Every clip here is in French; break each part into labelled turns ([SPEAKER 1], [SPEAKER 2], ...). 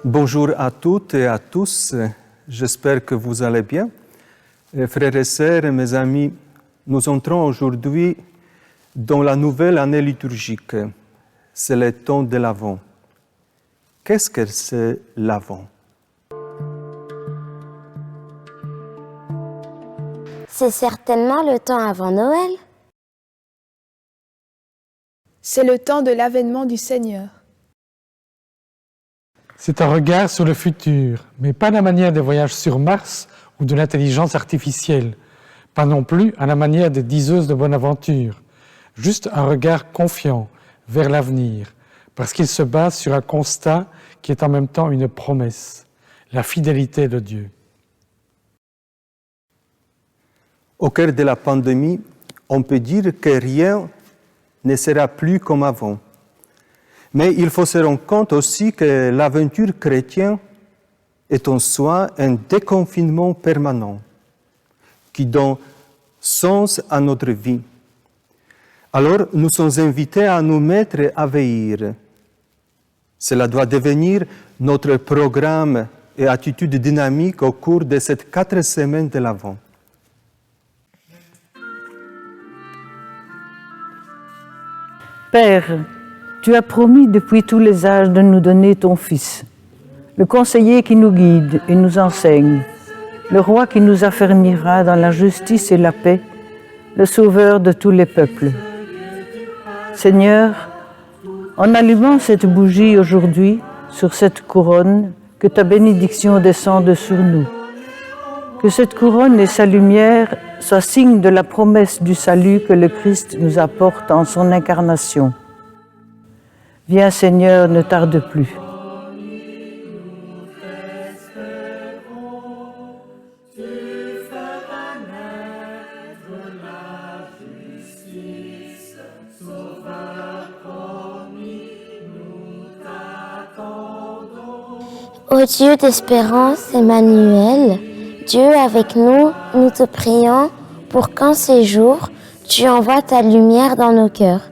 [SPEAKER 1] Bonjour à toutes et à tous, j'espère que vous allez bien. Frères et sœurs, mes amis, nous entrons aujourd'hui dans la nouvelle année liturgique. C'est le temps de l'Avent. Qu'est-ce que c'est l'Avent?
[SPEAKER 2] C'est certainement le temps avant Noël.
[SPEAKER 3] C'est le temps de l'avènement du Seigneur.
[SPEAKER 4] C'est un regard sur le futur, mais pas à la manière des voyages sur Mars ou de l'intelligence artificielle, pas non plus à la manière des diseuses de bonne aventure, juste un regard confiant vers l'avenir, parce qu'il se base sur un constat qui est en même temps une promesse, la fidélité de Dieu.
[SPEAKER 1] Au cœur de la pandémie, on peut dire que rien ne sera plus comme avant. Mais il faut se rendre compte aussi que l'aventure chrétienne est en soi un déconfinement permanent qui donne sens à notre vie. Alors, nous sommes invités à nous mettre à veiller. Cela doit devenir notre programme et attitude dynamique au cours de ces 4 semaines de l'Avent.
[SPEAKER 5] Père, tu as promis depuis tous les âges de nous donner ton Fils, le conseiller qui nous guide et nous enseigne, le roi qui nous affermira dans la justice et la paix, le sauveur de tous les peuples. Seigneur, en allumant cette bougie aujourd'hui sur cette couronne, que ta bénédiction descende sur nous. Que cette couronne et sa lumière soient signe de la promesse du salut que le Christ nous apporte en son incarnation. Viens Seigneur, ne tarde plus.
[SPEAKER 2] Ô Dieu d'espérance, Emmanuel, Dieu avec nous, nous te prions pour qu'en ces jours, tu envoies ta lumière dans nos cœurs.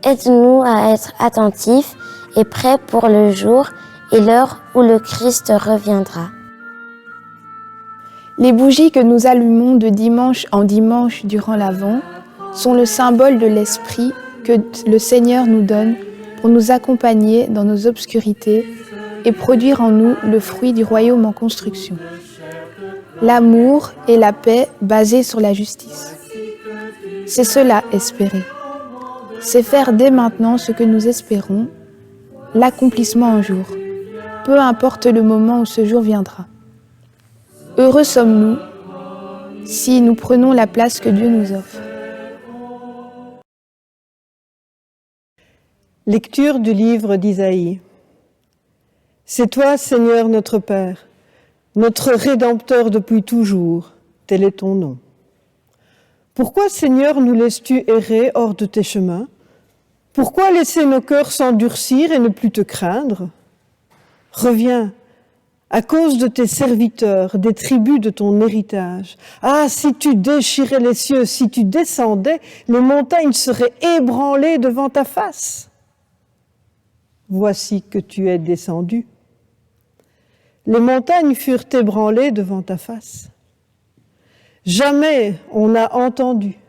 [SPEAKER 2] Aide-nous à être attentifs et prêts pour le jour et l'heure où le Christ reviendra.
[SPEAKER 3] Les bougies que nous allumons de dimanche en dimanche durant l'Avent sont le symbole de l'Esprit que le Seigneur nous donne pour nous accompagner dans nos obscurités et produire en nous le fruit du royaume en construction. L'amour et la paix basés sur la justice. C'est cela, espérer. C'est faire dès maintenant ce que nous espérons, l'accomplissement un jour, peu importe le moment où ce jour viendra. Heureux sommes-nous si nous prenons la place que Dieu nous offre.
[SPEAKER 6] Lecture du livre d'Isaïe. C'est toi, Seigneur notre Père, notre Rédempteur depuis toujours, tel est ton nom. Pourquoi, Seigneur, nous laisses-tu errer hors de tes chemins? Pourquoi laisser nos cœurs s'endurcir et ne plus te craindre? Reviens, à cause de tes serviteurs, des tribus de ton héritage. Ah, si tu déchirais les cieux, si tu descendais, les montagnes seraient ébranlées devant ta face. Voici que tu es descendu. Les montagnes furent ébranlées devant ta face. Jamais on n'a entendu,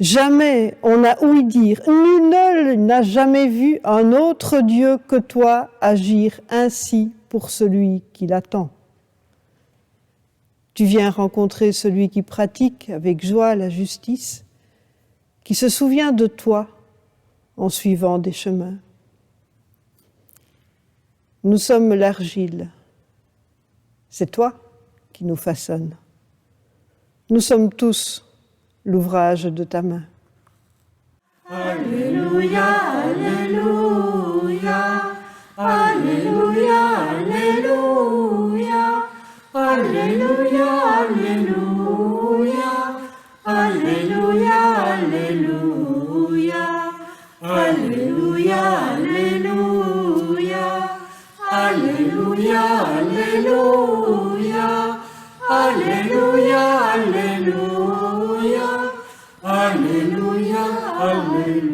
[SPEAKER 6] jamais on n'a ouï dire, nul n'a jamais vu un autre Dieu que toi agir ainsi pour celui qui l'attend. Tu viens rencontrer celui qui pratique avec joie la justice, qui se souvient de toi en suivant des chemins. Nous sommes l'argile. C'est toi qui nous façonnes. Nous sommes tous l'ouvrage de ta main.
[SPEAKER 7] Alléluia, Alléluia, Alléluia, Alléluia, Alléluia, Alléluia, Alléluia, Alléluia, Alléluia, Alléluia, Alléluia, Alléluia, Alléluia, Alléluia, Alléluia, Alléluia.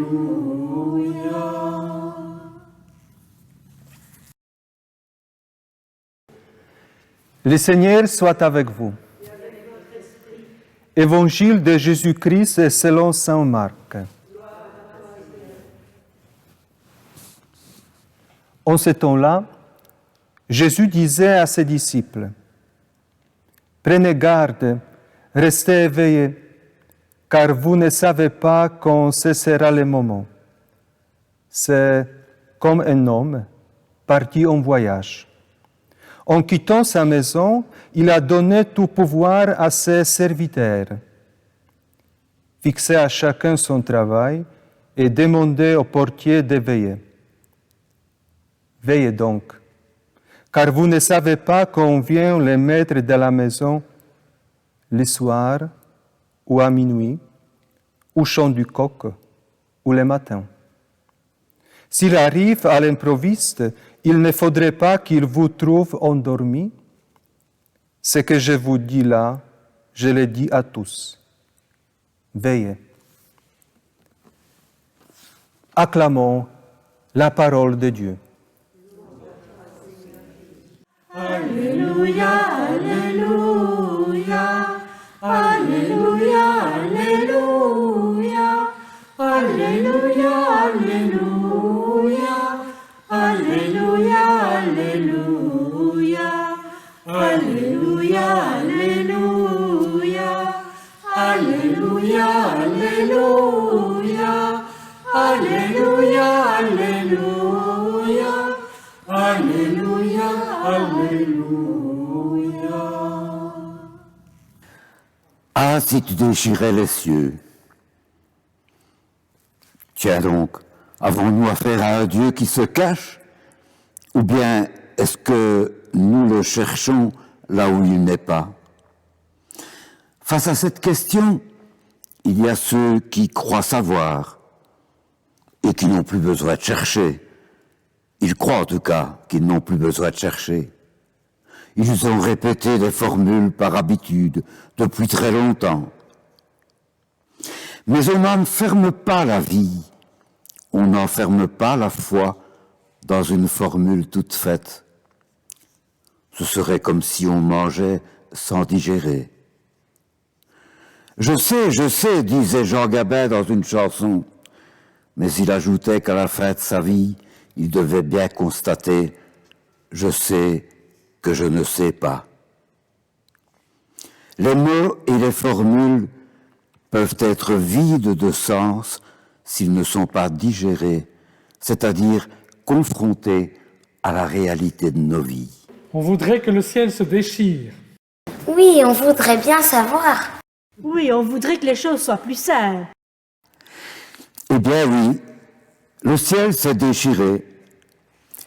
[SPEAKER 1] Le Seigneur soit avec vous. Évangile de Jésus-Christ selon saint Marc. En ce temps-là, Jésus disait à ses disciples, « Prenez garde, restez éveillés, car vous ne savez pas quand ce sera le moment. » C'est comme un homme parti en voyage. En quittant sa maison, il a donné tout pouvoir à ses serviteurs. Fixez à chacun son travail et demandez au portier de veiller. Veillez donc, car vous ne savez pas quand vient le maître de la maison, le soir ou à minuit, au chant du coq ou le matin. S'il arrive à l'improviste, il ne faudrait pas qu'il vous trouve endormi. Ce que je vous dis là, je le dis à tous. Veillez. Acclamons la parole de Dieu.
[SPEAKER 7] Alléluia, Alléluia, Alléluia, Alléluia, Alléluia, Alléluia, Alléluia, Alléluia, Alléluia, Alléluia, Alléluia, Alléluia, Alléluia, Alléluia, Alléluia, Alléluia.
[SPEAKER 8] Ah, si tu déchirais les cieux. Tiens donc, avons-nous affaire à un Dieu qui se cache? Ou bien est-ce que nous le cherchons là où il n'est pas? Face à cette question, il y a ceux qui croient savoir et qui n'ont plus besoin de chercher. Ils croient en tout cas qu'ils n'ont plus besoin de chercher. Ils ont répété des formules par habitude depuis très longtemps. Mais on n'enferme pas la vie, on n'enferme pas la foi dans une formule toute faite. Ce serait comme si on mangeait sans digérer. Je sais, disait Jean Gabin dans une chanson, mais il ajoutait qu'à la fin de sa vie, il devait bien constater « Je sais que je ne sais pas ». Les mots et les formules peuvent être vides de sens s'ils ne sont pas digérés, c'est-à-dire confrontés à la réalité de nos vies.
[SPEAKER 4] On voudrait que le ciel se déchire.
[SPEAKER 2] Oui, on voudrait bien savoir.
[SPEAKER 9] Oui, on voudrait que les choses soient plus simples.
[SPEAKER 8] Eh bien oui, le ciel s'est déchiré.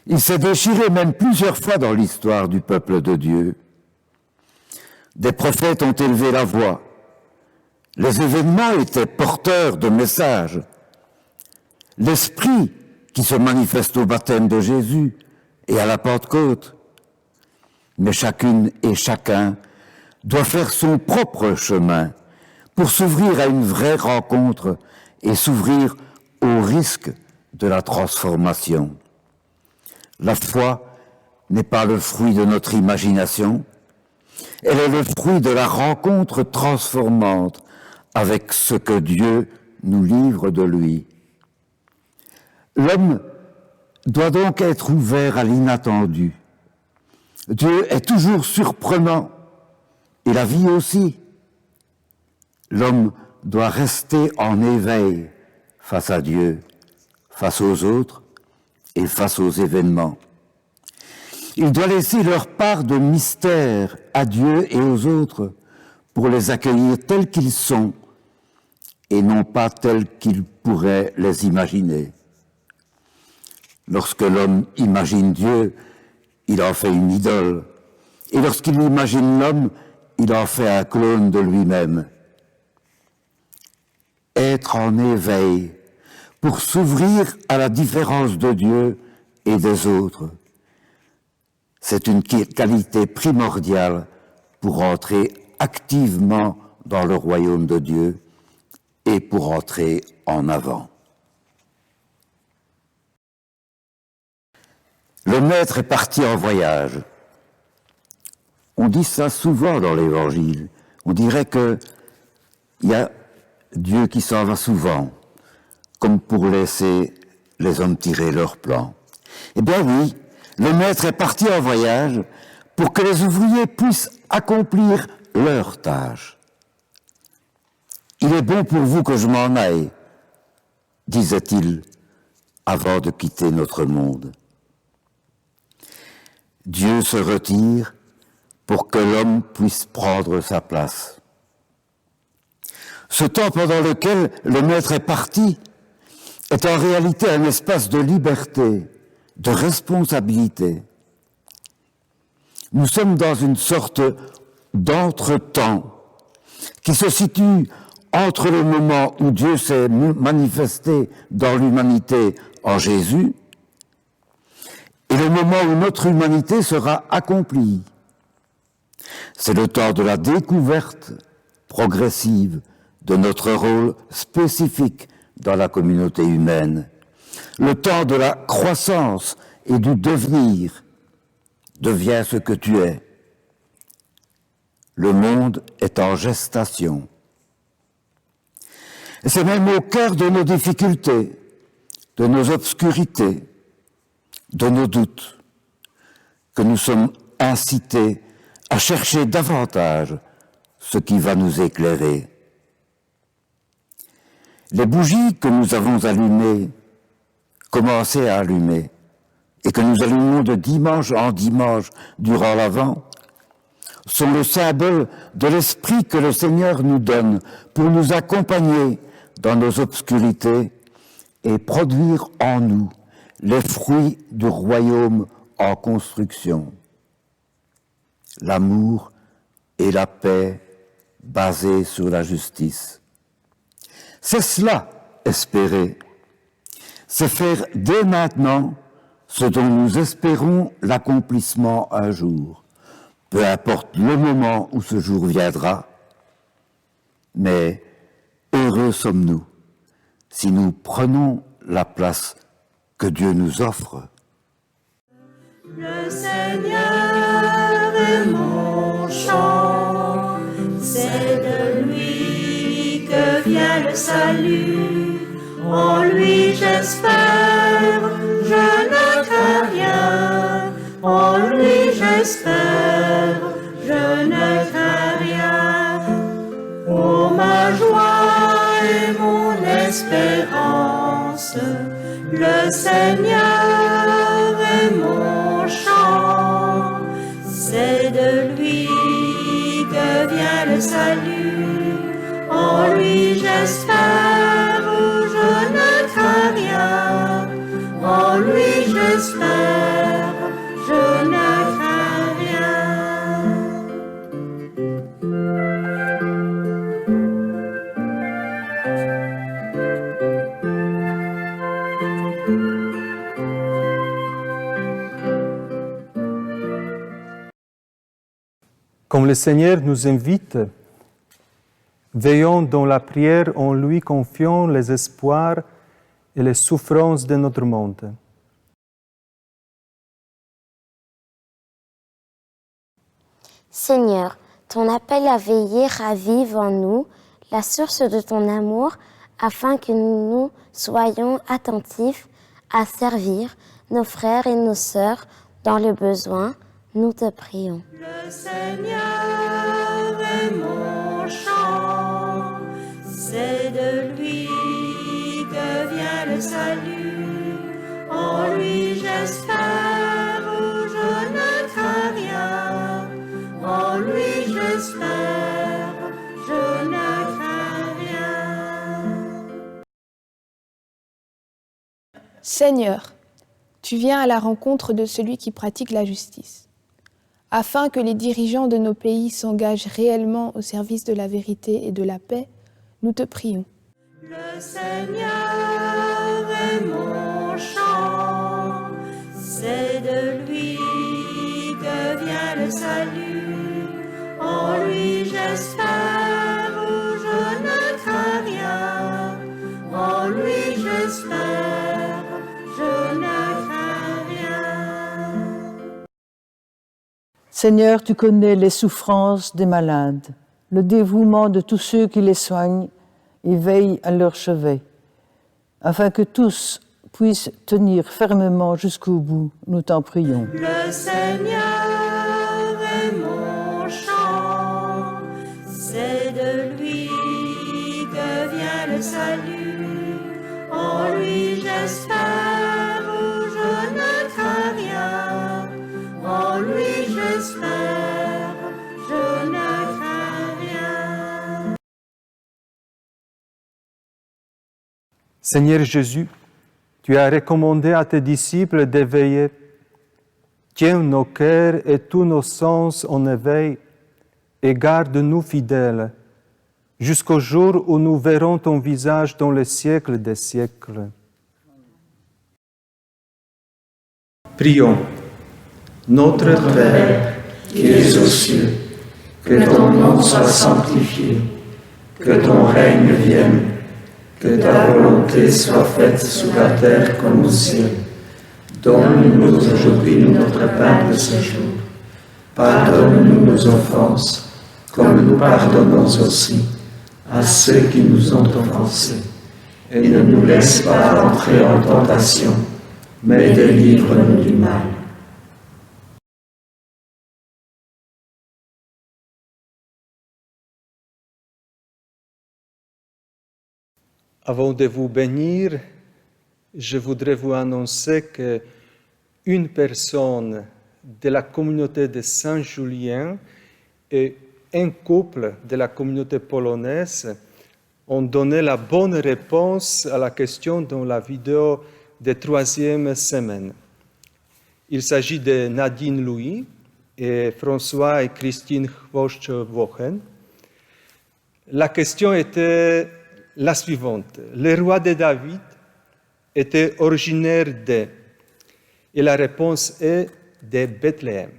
[SPEAKER 8] Il s'est déchiré même plusieurs fois dans l'histoire du peuple de Dieu. Des prophètes ont élevé la voix. Les événements étaient porteurs de messages. L'Esprit qui se manifeste au baptême de Jésus et à la Pentecôte. Mais chacune et chacun doit faire son propre chemin pour s'ouvrir à une vraie rencontre et s'ouvrir au risque de la transformation. La foi n'est pas le fruit de notre imagination, elle est le fruit de la rencontre transformante avec ce que Dieu nous livre de lui. L'homme doit donc être ouvert à l'inattendu. Dieu est toujours surprenant, et la vie aussi. L'homme doit rester en éveil face à Dieu, face aux autres et face aux événements. Il doit laisser leur part de mystère à Dieu et aux autres pour les accueillir tels qu'ils sont et non pas tels qu'ils pourraient les imaginer. Lorsque l'homme imagine Dieu, il en fait une idole. Et lorsqu'il imagine l'homme, il en fait un clone de lui-même. Être en éveil pour s'ouvrir à la différence de Dieu et des autres, c'est une qualité primordiale pour entrer activement dans le royaume de Dieu et pour entrer en avant. Le maître est parti en voyage. On dit ça souvent dans l'Évangile. On dirait qu'il y a Dieu qui s'en va souvent, comme pour laisser les hommes tirer leur plan. Eh bien oui, le maître est parti en voyage pour que les ouvriers puissent accomplir leur tâche. Il est bon pour vous que je m'en aille, disait-il avant de quitter notre monde. Dieu se retire pour que l'homme puisse prendre sa place. Ce temps pendant lequel le maître est parti est en réalité un espace de liberté, de responsabilité. Nous sommes dans une sorte d'entretemps qui se situe entre le moment où Dieu s'est manifesté dans l'humanité en Jésus et le moment où notre humanité sera accomplie. C'est le temps de la découverte progressive de notre rôle spécifique dans la communauté humaine, le temps de la croissance et du devenir. Deviens ce que tu es. Le monde est en gestation. Et c'est même au cœur de nos difficultés, de nos obscurités, de nos doutes, que nous sommes incités à chercher davantage ce qui va nous éclairer. Les bougies que nous avons allumées, commencé à allumer, et que nous allumons de dimanche en dimanche durant l'Avent, sont le symbole de l'esprit que le Seigneur nous donne pour nous accompagner dans nos obscurités et produire en nous les fruits du royaume en construction. L'amour et la paix basés sur la justice. C'est cela, espérer. C'est faire dès maintenant ce dont nous espérons l'accomplissement un jour. Peu importe le moment où ce jour viendra, mais heureux sommes-nous si nous prenons la place que Dieu nous offre.
[SPEAKER 7] Le Seigneur est mon chant, c'est de lui que vient le salut. En lui j'espère, je ne crains rien. En lui j'espère, je ne crains rien. Oh ma joie et mon espérance, le Seigneur est mon chant. C'est de lui que vient le salut. En lui j'espère, je ne crains rien. En lui j'espère, je ne crains rien.
[SPEAKER 1] Comme le Seigneur nous invite, veillons dans la prière en lui confiant les espoirs et les souffrances de notre monde.
[SPEAKER 2] Seigneur, ton appel à veiller ravive en nous la source de ton amour afin que nous soyons attentifs à servir nos frères et nos sœurs dans le besoin. Nous te prions.
[SPEAKER 7] Le Seigneur est mon chant, c'est de lui que vient le salut. En lui j'espère, je ne crains rien. En lui j'espère, je ne crains rien.
[SPEAKER 3] Seigneur, tu viens à la rencontre de celui qui pratique la justice. Afin que les dirigeants de nos pays s'engagent réellement au service de la vérité et de la paix, nous te prions.
[SPEAKER 7] Le Seigneur est mon chant, c'est de lui que vient le salut. En lui j'espère, je ne crains rien. En lui j'espère, je ne crains rien.
[SPEAKER 5] Seigneur, tu connais les souffrances des malades, le dévouement de tous ceux qui les soignent et veillent à leur chevet, afin que tous puissent tenir fermement jusqu'au bout. Nous t'en prions.
[SPEAKER 7] Le Seigneur est mon chant, c'est de lui que vient le salut. En lui j'espère, je ne crains rien. En lui j'espère, je ne crains rien.
[SPEAKER 1] Seigneur Jésus, tu as recommandé à tes disciples d'éveiller. Tiens nos cœurs et tous nos sens en éveil et garde-nous fidèles jusqu'au jour où nous verrons ton visage dans les siècles des siècles. Prions. Notre Père, qui es aux cieux, que ton nom soit sanctifié, que ton règne vienne, que ta volonté soit faite sur la terre comme au ciel. Donne-nous aujourd'hui notre pain de ce jour. Pardonne-nous nos offenses, comme nous pardonnons aussi à ceux qui nous ont offensés. Et ne nous laisse pas entrer en tentation, mais délivre-nous du mal. Avant de vous bénir, je voudrais vous annoncer qu'une personne de la communauté de Saint-Julien et un couple de la communauté polonaise ont donné la bonne réponse à la question dans la vidéo de 3e semaine. Il s'agit de Nadine Louis et François et Christine Chwoszcz-Wochen. La question était la suivante. Le roi de David était originaire de, et la réponse est de Bethléem.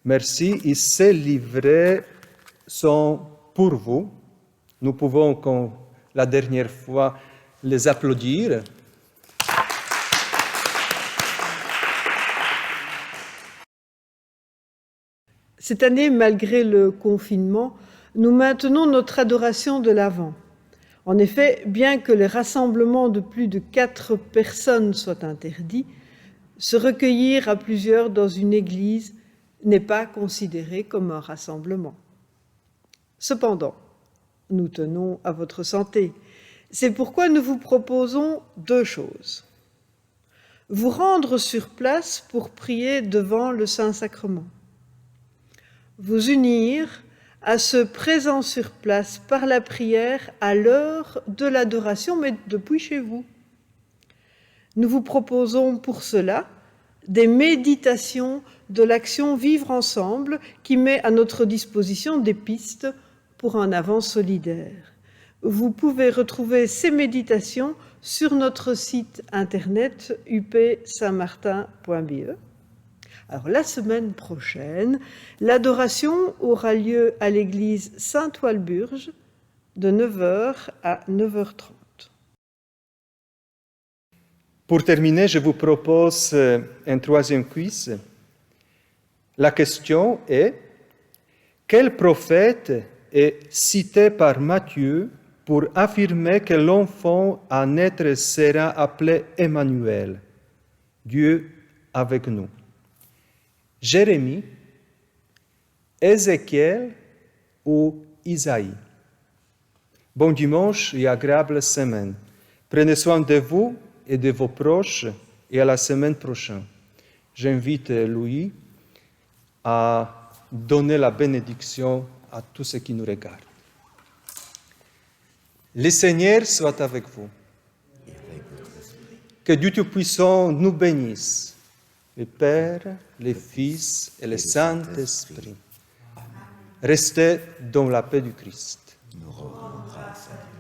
[SPEAKER 1] Merci, et ces livrets sont pour vous. Nous pouvons, comme la dernière fois, les applaudir.
[SPEAKER 6] Cette année, malgré le confinement, nous maintenons notre adoration de l'Avent. En effet, bien que les rassemblements de plus de 4 personnes soient interdits, se recueillir à plusieurs dans une église n'est pas considéré comme un rassemblement. Cependant, nous tenons à votre santé. C'est pourquoi nous vous proposons 2 choses. Vous rendre sur place pour prier devant le Saint-Sacrement. Vous unir à ce présent sur place par la prière à l'heure de l'adoration, mais depuis chez vous. Nous vous proposons pour cela des méditations de l'action Vivre ensemble qui met à notre disposition des pistes pour un Avent solidaire. Vous pouvez retrouver ces méditations sur notre site internet upsaintmartin.be. Alors, la semaine prochaine, l'adoration aura lieu à l'église Saint-Walburge de 9h à 9h30.
[SPEAKER 1] Pour terminer, je vous propose un 3e quiz. La question est: quel prophète est cité par Matthieu pour affirmer que l'enfant à naître sera appelé Emmanuel, Dieu avec nous? Jérémie, Ézéchiel ou Isaïe? Bon dimanche et agréable semaine. Prenez soin de vous et de vos proches et à la semaine prochaine. J'invite Louis à donner la bénédiction à tous ceux qui nous regardent. Le Seigneur soit avec vous. Que Dieu Tout-Puissant nous bénisse, le Père, le Fils et le Saint-Esprit. Restez dans la paix du Christ.
[SPEAKER 8] Nous rendons grâce à Dieu.